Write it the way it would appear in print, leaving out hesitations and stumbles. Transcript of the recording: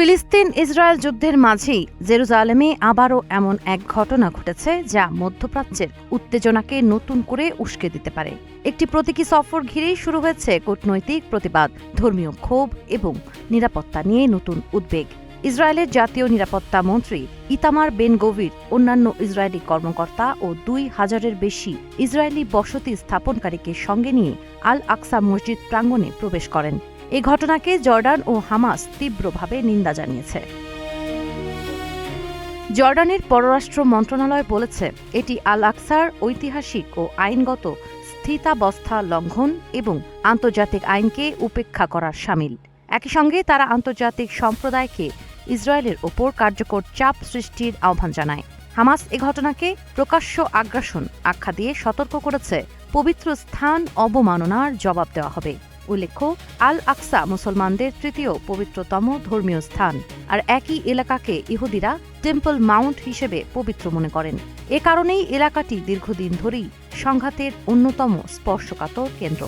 ফিলিস্তিন ইসরায়েল যুদ্ধের মাঝেই জেরুজালেমে আবারও এমন এক ঘটনা ঘটেছে যা মধ্যপ্রাচ্যের উত্তেজনাকে নতুন করে উস্কে দিতে পারে। একটি প্রতীকী সফর ঘিরেই শুরু হয়েছে কূটনৈতিক প্রতিবাদ, ধর্মীয় ক্ষোভ এবং নিরাপত্তা নিয়ে নতুন উদ্বেগ। ইসরায়েলের জাতীয় নিরাপত্তা মন্ত্রী ইতামার বেন গভির অন্যান্য ইসরায়েলি কর্মকর্তা ও ২,০০০-এর বেশি ইসরায়েলি বসতি স্থাপনকারীকে সঙ্গে নিয়ে আল আকসা মসজিদ প্রাঙ্গণে প্রবেশ করেন। এই ঘটনাকে জর্ডান ও হামাস তীব্রভাবে নিন্দা জানিয়েছে। জর্ডানের পররাষ্ট্র মন্ত্রণালয় বলেছে, এটি আল আকসার ঐতিহাসিক ও আইনগত স্থিতাবস্থা লঙ্ঘন এবং আন্তর্জাতিক আইনকে উপেক্ষা করার শামিল। একই সঙ্গে তারা আন্তর্জাতিক সম্প্রদায়কে ইসরায়েলের ওপর কার্যকর চাপ সৃষ্টির আহ্বান জানায়। হামাস এ ঘটনাকে প্রকাশ্য আগ্রাসন আখ্যা দিয়ে সতর্ক করেছে, পবিত্র স্থান অবমাননার জবাব দেওয়া হবে। উল্লেখ্য, আল আকসা মুসলমানদের তৃতীয় পবিত্রতম ধর্মীয় স্থান, আর একই এলাকাকে ইহুদিরা টেম্পল মাউন্ট হিসেবে পবিত্র মনে করেন। এ কারণেই এলাকাটি দীর্ঘদিন ধরেই সংঘাতের অন্যতম স্পর্শকাতর কেন্দ্র।